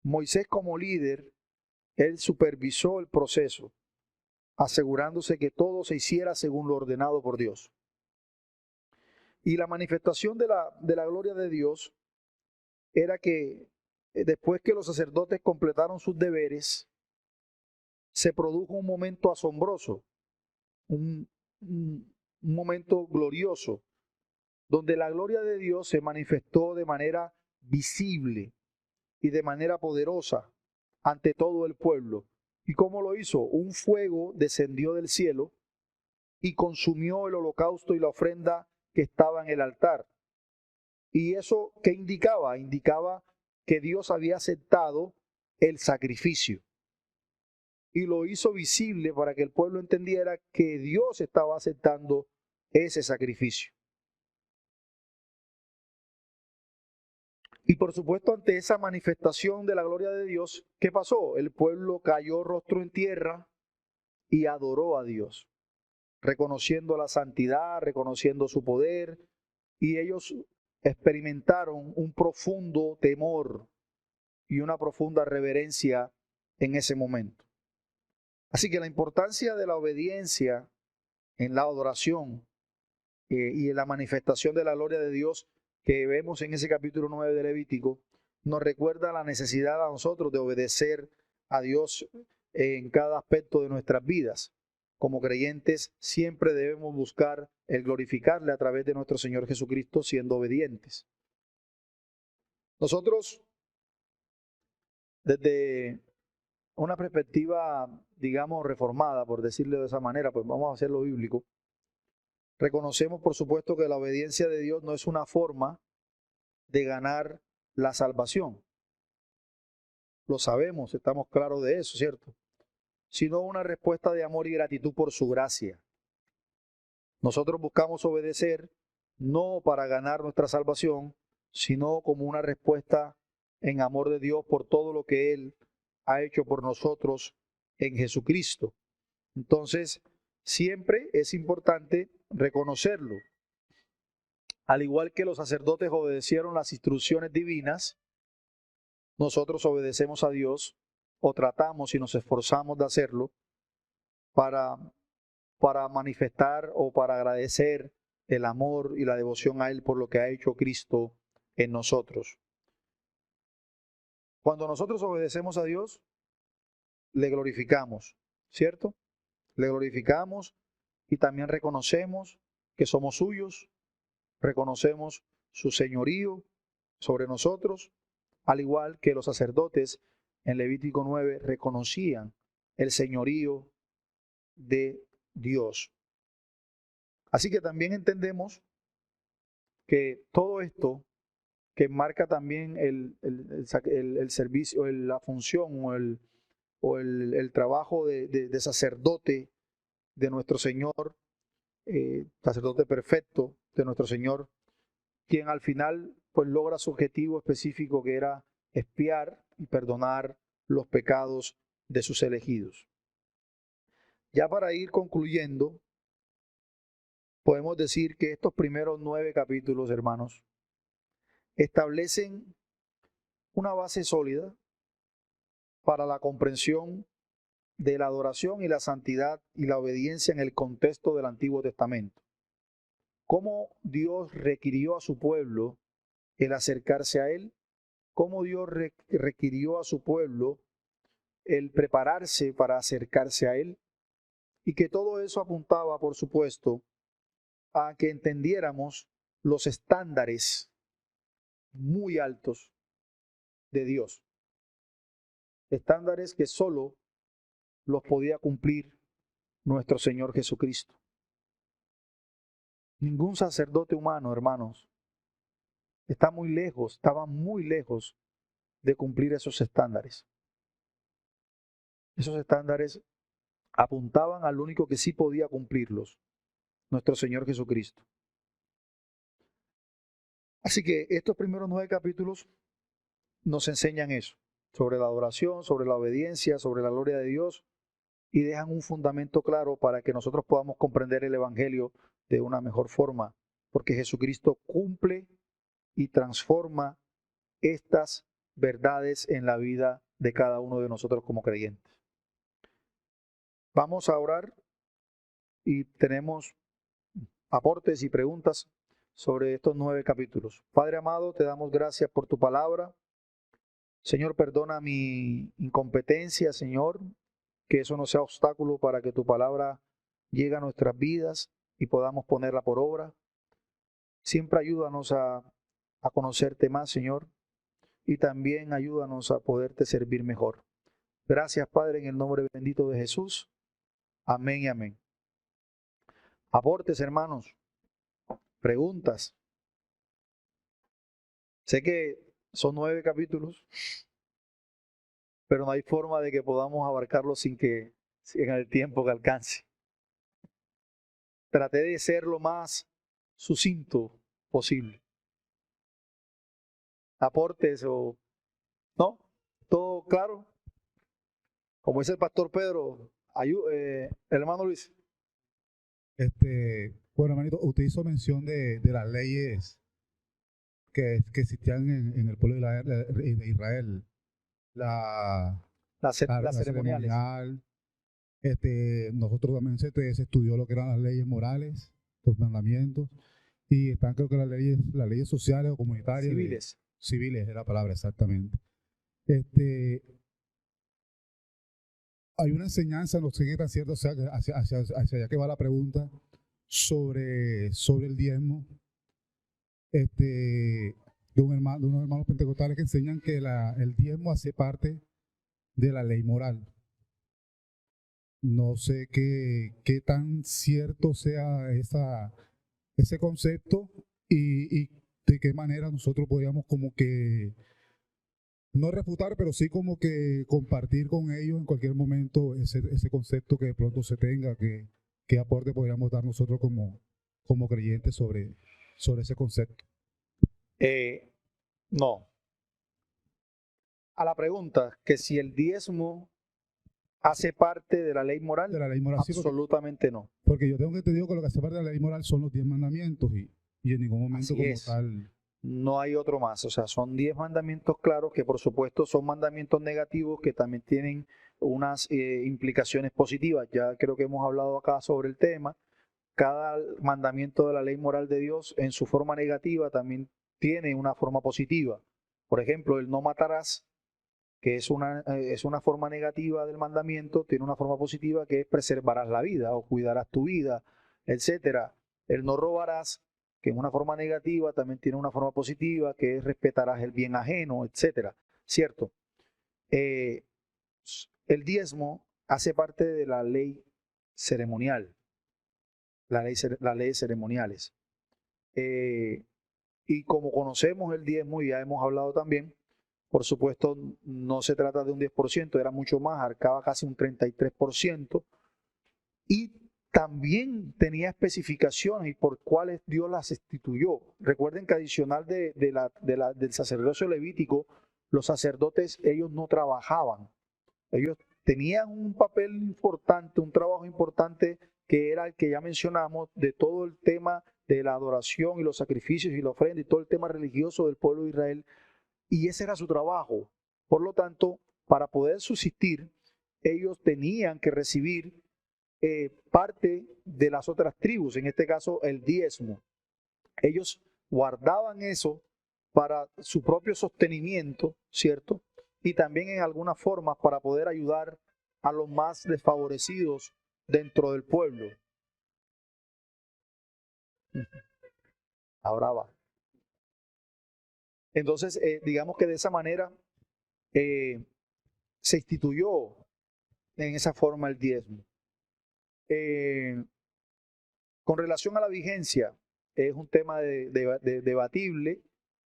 Moisés como líder, él supervisó el proceso, asegurándose que todo se hiciera según lo ordenado por Dios. Y la manifestación de la gloria de Dios era que después que los sacerdotes completaron sus deberes, se produjo un momento asombroso, un momento glorioso, donde la gloria de Dios se manifestó de manera visible y de manera poderosa ante todo el pueblo. ¿Y cómo lo hizo? Un fuego descendió del cielo y consumió el holocausto y la ofrenda que estaba en el altar. ¿Y eso qué indicaba? Indicaba que Dios había aceptado el sacrificio. Y lo hizo visible para que el pueblo entendiera que Dios estaba aceptando ese sacrificio. Y por supuesto, ante esa manifestación de la gloria de Dios, ¿qué pasó? El pueblo cayó rostro en tierra y adoró a Dios, reconociendo la santidad, reconociendo su poder, y ellos experimentaron un profundo temor y una profunda reverencia en ese momento. Así que la importancia de la obediencia en la adoración y en la manifestación de la gloria de Dios que vemos en ese capítulo 9 de Levítico, nos recuerda la necesidad a nosotros de obedecer a Dios en cada aspecto de nuestras vidas. Como creyentes siempre debemos buscar el glorificarle a través de nuestro Señor Jesucristo siendo obedientes. Nosotros, desde una perspectiva, digamos, reformada, por decirlo de esa manera, pues vamos a hacerlo bíblico. Reconocemos, por supuesto, que la obediencia de Dios no es una forma de ganar la salvación. Lo sabemos, estamos claros de eso, ¿cierto? Sino una respuesta de amor y gratitud por su gracia. Nosotros buscamos obedecer no para ganar nuestra salvación, sino como una respuesta en amor de Dios por todo lo que Él ha hecho por nosotros en Jesucristo. Entonces, siempre es importante reconocerlo. Al igual que los sacerdotes obedecieron las instrucciones divinas, nosotros obedecemos a Dios o tratamos y nos esforzamos de hacerlo para manifestar o para agradecer el amor y la devoción a Él por lo que ha hecho Cristo en nosotros. Cuando nosotros obedecemos a Dios, le glorificamos, ¿cierto? Le glorificamos y también reconocemos que somos suyos, reconocemos su señorío sobre nosotros, al igual que los sacerdotes en Levítico 9 reconocían el señorío de Dios. Así que también entendemos que todo esto que marca también el servicio, la función o el trabajo de sacerdote de nuestro Señor, sacerdote perfecto de nuestro Señor, quien al final pues logra su objetivo específico, que era expiar y perdonar los pecados de sus elegidos. Ya para ir concluyendo, podemos decir que estos primeros 9 capítulos, hermanos, establecen una base sólida para la comprensión de la adoración y la santidad y la obediencia en el contexto del Antiguo Testamento. Cómo Dios requirió a su pueblo el acercarse a Él, cómo Dios requirió a su pueblo el prepararse para acercarse a Él, y que todo eso apuntaba, por supuesto, a que entendiéramos los estándares muy altos de Dios. Estándares que solo los podía cumplir nuestro Señor Jesucristo. Ningún sacerdote humano, hermanos, estaba muy lejos de cumplir esos estándares. Esos estándares apuntaban al único que sí podía cumplirlos, nuestro Señor Jesucristo. Así que estos primeros 9 capítulos nos enseñan eso, sobre la adoración, sobre la obediencia, sobre la gloria de Dios, y dejan un fundamento claro para que nosotros podamos comprender el Evangelio de una mejor forma, porque Jesucristo cumple y transforma estas verdades en la vida de cada uno de nosotros como creyentes. Vamos a orar y tenemos aportes y preguntas sobre estos 9 capítulos. Padre amado, te damos gracias por tu palabra. Señor, perdona mi incompetencia, Señor, que eso no sea obstáculo para que tu palabra llegue a nuestras vidas y podamos ponerla por obra. Siempre ayúdanos a conocerte más, Señor, y también ayúdanos a poderte servir mejor. Gracias, Padre, en el nombre bendito de Jesús. Amén y amén. Aportes, hermanos. Preguntas. Sé que son 9 capítulos, pero no hay forma de que podamos abarcarlos sin en el tiempo que alcance. Traté de ser lo más sucinto posible. Aportes o no, todo claro. Como dice el pastor Pedro, el hermano Luis. Bueno, hermanito, usted hizo mención de las leyes que existían en el pueblo de Israel. La ceremoniales. ceremonial. Nosotros también se estudió lo que eran las leyes morales, los mandamientos, y están creo que las leyes sociales o comunitarias. Civiles. Civiles es la palabra, exactamente. Hay una enseñanza, no sé qué tan cierto, o sea, hacia allá que va la pregunta, sobre el diezmo, de unos hermanos pentecostales que enseñan que el diezmo hace parte de la ley moral. No sé qué tan cierto sea ese concepto y de qué manera nosotros podríamos como que no refutar, pero sí como que compartir con ellos en cualquier momento ese concepto que de pronto se tenga, qué aporte podríamos dar nosotros como creyentes sobre ese concepto. No. A la pregunta, que si el diezmo hace parte de la ley moral, absolutamente sí, no. Porque yo tengo entendido que lo que hace parte de la ley moral son los 10 mandamientos y en ningún momento como tal. No hay otro más, o sea, son 10 mandamientos claros que por supuesto son mandamientos negativos que también tienen unas implicaciones positivas. Ya creo que hemos hablado acá sobre el tema. Cada mandamiento de la ley moral de Dios en su forma negativa también tiene una forma positiva. Por ejemplo, el no matarás, que es una forma negativa del mandamiento, tiene una forma positiva que es preservarás la vida o cuidarás tu vida, etcétera. El no robarás, que es una forma negativa, también tiene una forma positiva que es respetarás el bien ajeno, etcétera. ¿Cierto? El diezmo hace parte de la ley ceremonial, las leyes ceremoniales. Y como conocemos el diezmo, y ya hemos hablado también, por supuesto, no se trata de un 10%, era mucho más, abarcaba casi un 33%, y también tenía especificaciones y por cuáles Dios las instituyó. Recuerden que adicional del sacerdocio levítico, los sacerdotes, ellos no trabajaban, Ellos tenían un papel importante, un trabajo importante que era el que ya mencionamos de todo el tema de la adoración y los sacrificios y la ofrenda y todo el tema religioso del pueblo de Israel, y ese era su trabajo. Por lo tanto, para poder subsistir, ellos tenían que recibir parte de las otras tribus, en este caso el diezmo. Ellos guardaban eso para su propio sostenimiento, ¿cierto? Y también en algunas formas para poder ayudar a los más desfavorecidos dentro del pueblo. Ahora va. Entonces, digamos que de esa manera se instituyó en esa forma el diezmo. Con relación a la vigencia, es un tema debatible,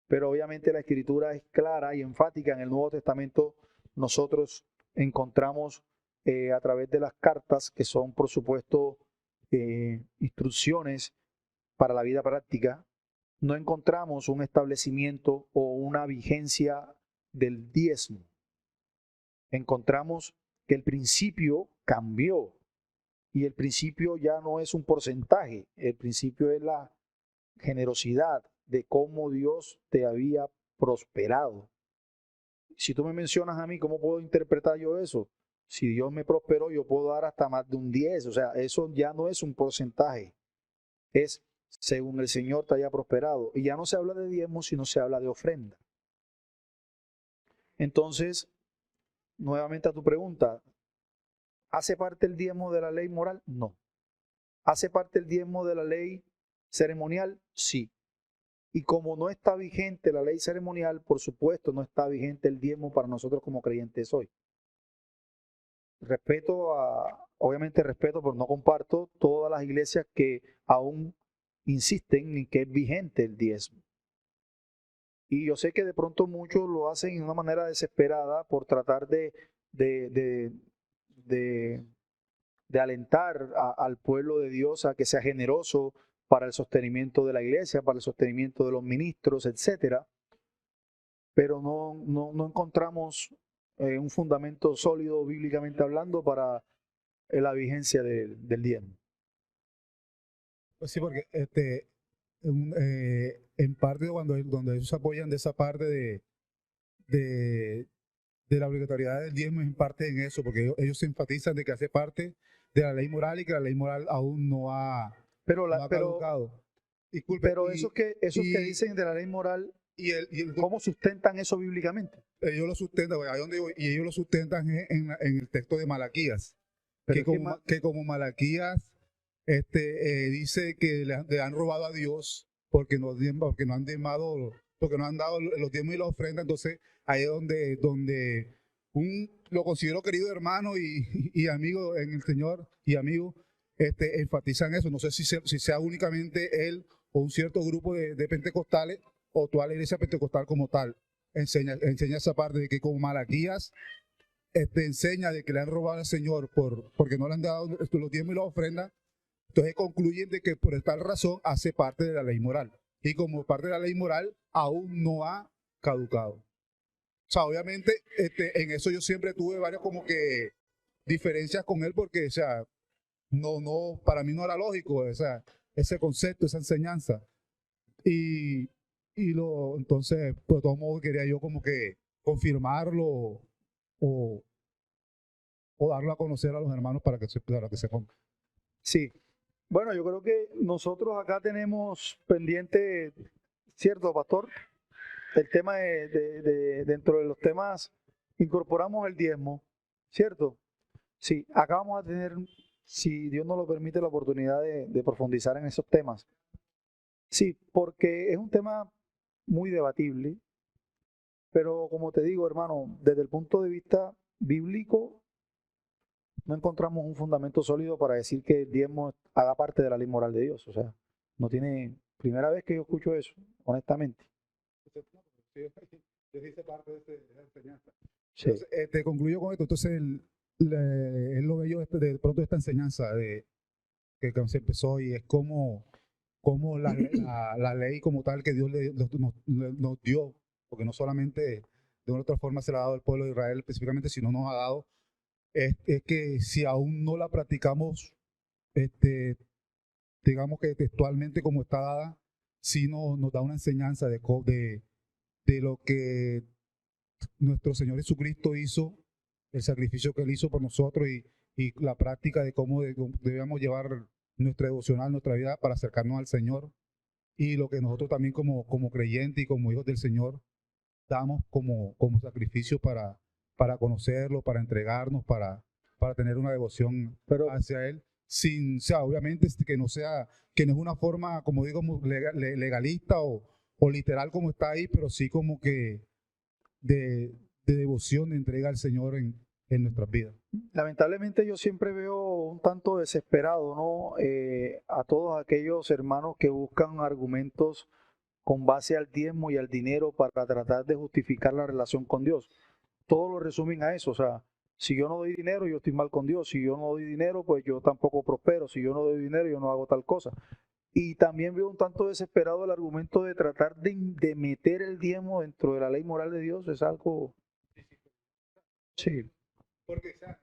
pero obviamente la escritura es clara y enfática. En el Nuevo Testamento nosotros encontramos a través de las cartas, que son por supuesto instrucciones para la vida práctica, no encontramos un establecimiento o una vigencia del diezmo. Encontramos que el principio cambió y el principio ya no es un porcentaje, el principio es la generosidad de cómo Dios te había prosperado. Si tú me mencionas a mí, ¿cómo puedo interpretar yo eso? Si Dios me prosperó, yo puedo dar hasta más de un 10, o sea, eso ya no es un porcentaje, es según el Señor te haya prosperado. Y ya no se habla de diezmo, sino se habla de ofrenda. Entonces, nuevamente a tu pregunta, ¿hace parte el diezmo de la ley moral? No. ¿Hace parte el diezmo de la ley ceremonial? Sí. Y como no está vigente la ley ceremonial, por supuesto no está vigente el diezmo para nosotros como creyentes hoy. Obviamente respeto, pero no comparto todas las iglesias que aún insisten en que es vigente el diezmo. Y yo sé que de pronto muchos lo hacen de una manera desesperada por tratar de alentar al pueblo de Dios a que sea generoso para el sostenimiento de la iglesia, para el sostenimiento de los ministros, etcétera. Pero no encontramos un fundamento sólido bíblicamente hablando para la vigencia del diezmo. Pues sí, porque en parte donde ellos se apoyan de esa parte de la obligatoriedad del diezmo es en parte en eso, porque ellos se enfatizan de que hace parte de la ley moral y que la ley moral aún no ha caducado. Disculpe, pero esos que dicen de la ley moral, ¿cómo sustentan eso bíblicamente? Ellos lo sustentan, ¿a dónde voy? Y ellos lo sustentan en el texto de Malaquías, que como Malaquías dice que le han robado a Dios porque no han diezmado, porque no han dado los diezmos y la ofrenda. Entonces ahí es donde lo considero querido hermano y amigo en el Señor y amigo, enfatizan eso. No sé si sea únicamente él o un cierto grupo de pentecostales o toda la iglesia pentecostal como tal. Enseña esa parte de que como Malaquías enseña de que le han robado al Señor porque no le han dado los diezmos y las ofrendas. Entonces concluyen de que por tal razón hace parte de la ley moral. Y como parte de la ley moral, aún no ha caducado. O sea, obviamente, en eso yo siempre tuve varias como que diferencias con él porque, o sea, para mí no era lógico, o sea, ese concepto, esa enseñanza. Entonces, por todo modo quería yo como que confirmarlo o darlo a conocer a los hermanos para que se pongan. Sí. Bueno, yo creo que nosotros acá tenemos pendiente, ¿cierto, pastor? El tema dentro de los temas, incorporamos el diezmo, ¿cierto? Sí, acá vamos a tener, si Dios nos lo permite, la oportunidad de profundizar en esos temas. Sí, porque es un tema muy debatible, pero como te digo, hermano, desde el punto de vista bíblico, no encontramos un fundamento sólido para decir que el diezmo haga parte de la ley moral de Dios. O sea, no tiene, primera vez que yo escucho eso, honestamente. Yo hice parte de esa enseñanza. Sí. Entonces, te concluyo con esto. Entonces, él lo ve yo de pronto esta enseñanza que se empezó y es como la ley como tal que Dios nos dio, porque no solamente de una otra forma se la ha dado al pueblo de Israel específicamente, sino nos ha dado es que si aún no la practicamos, digamos que textualmente como está dada, sí nos da una enseñanza de lo que nuestro Señor Jesucristo hizo, el sacrificio que Él hizo por nosotros y la práctica de cómo debemos llevar nuestra devocional, nuestra vida para acercarnos al Señor, y lo que nosotros también como creyentes y como hijos del Señor damos como sacrificio para conocerlo, para entregarnos, para tener una devoción Pero, hacia Él, sin, o sea, obviamente que no es una forma, como digo, legalista o literal como está ahí, pero sí como que de devoción, de entrega al Señor en nuestras vidas. lamentablemente yo siempre veo un tanto desesperado, ¿no? A todos aquellos hermanos que buscan argumentos con base al diezmo y al dinero para tratar de justificar la relación con Dios. Todo lo resumen a eso, o sea, si yo no doy dinero, yo estoy mal con Dios. Si yo no doy dinero, pues yo tampoco prospero. Si yo no doy dinero, yo no hago tal cosa. Y también veo un tanto desesperado el argumento de tratar de meter el diezmo dentro de la ley moral de Dios. Es algo, sí, Porque, o sea,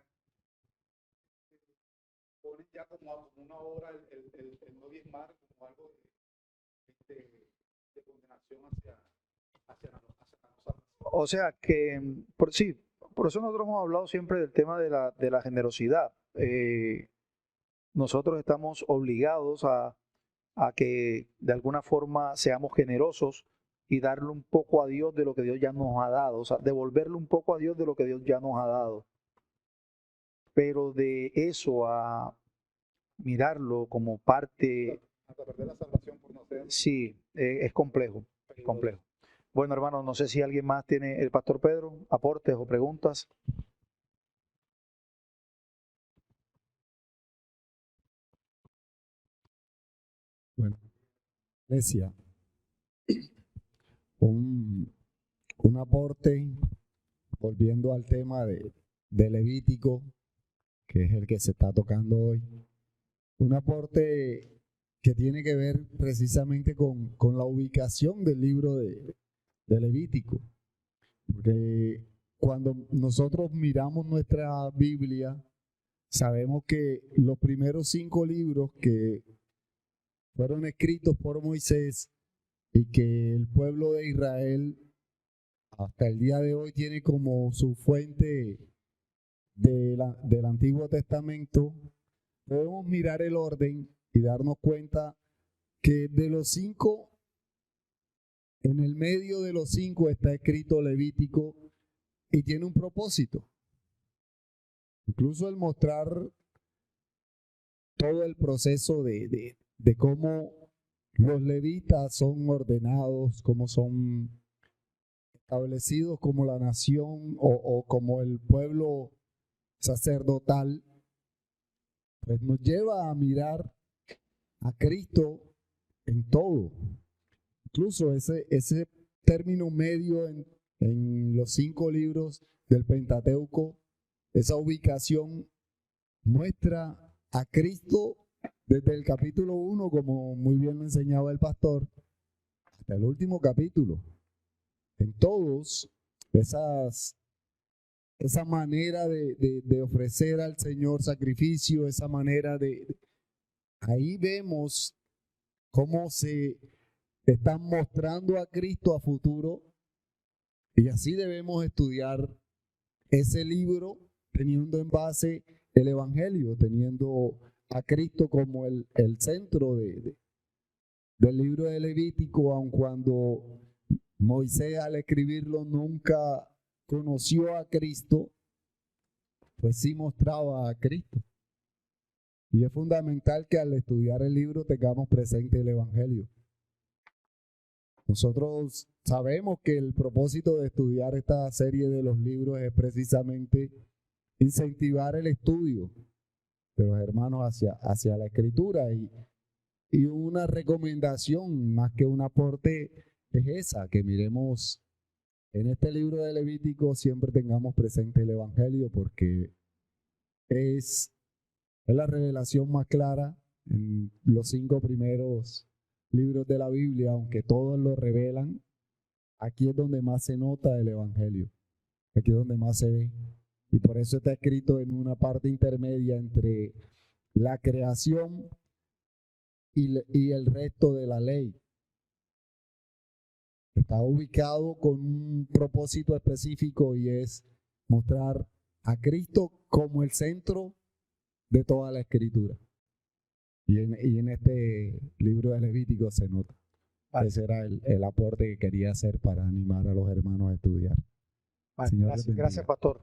ponen ya como una obra el no diezmar como algo de condenación hacia nosotros. o sea que, sí, por eso nosotros hemos hablado siempre del tema de la generosidad. Nosotros estamos obligados a que de alguna forma seamos generosos y darle un poco a Dios de lo que Dios ya nos ha dado, o sea, devolverle un poco a Dios de lo que Dios ya nos ha dado. Pero de eso a mirarlo como parte, Hasta perder la salvación por no hacer. sí, es complejo, es complejo. Bueno, hermanos, no sé si alguien más tiene, el pastor Pedro, aportes o preguntas. Bueno, Iglesia, un, un aporte, volviendo al tema de Levítico, que es el que se está tocando hoy. Un aporte que tiene que ver precisamente con la ubicación del libro de Levítico. Porque cuando nosotros miramos nuestra Biblia, sabemos que los primeros 5 libros que fueron escritos por Moisés y que el pueblo de Israel hasta el día de hoy tiene como su fuente del Antiguo Testamento, podemos mirar el orden y darnos cuenta que de los 5, en el medio de los 5 está escrito Levítico y tiene un propósito. Incluso el mostrar todo el proceso de cómo los levitas son ordenados, cómo son establecidos como la nación o como el pueblo sacerdotal, pues nos lleva a mirar a Cristo en todo. Incluso ese término medio en los 5 libros del Pentateuco, esa ubicación muestra a Cristo desde el capítulo 1, como muy bien lo enseñaba el pastor, hasta el último capítulo. En todos esa manera de ofrecer al Señor sacrificio, esa manera ahí vemos cómo se están mostrando a Cristo a futuro, y así debemos estudiar ese libro teniendo en base el Evangelio, teniendo a Cristo como el centro del libro de Levítico, aun cuando Moisés al escribirlo nunca conoció a Cristo, pues sí mostraba a Cristo. Y es fundamental que al estudiar el libro tengamos presente el Evangelio. Nosotros sabemos que el propósito de estudiar esta serie de los libros es precisamente incentivar el estudio de los hermanos hacia la Escritura, y una recomendación más que un aporte es esa, que miremos en este libro de Levítico, siempre tengamos presente el Evangelio, porque es la revelación más clara en los 5 primeros libros de la Biblia. Aunque todos lo revelan, aquí es donde más se nota el Evangelio, aquí es donde más se ve. Y por eso está escrito en una parte intermedia entre la creación y el resto de la ley. Está ubicado con un propósito específico y es mostrar a Cristo como el centro de toda la escritura. Y en este libro de Levítico se nota. Vale. Ese era el aporte que quería hacer para animar a los hermanos a estudiar. Vale, Señor, gracias, bendiga. gracias, pastor.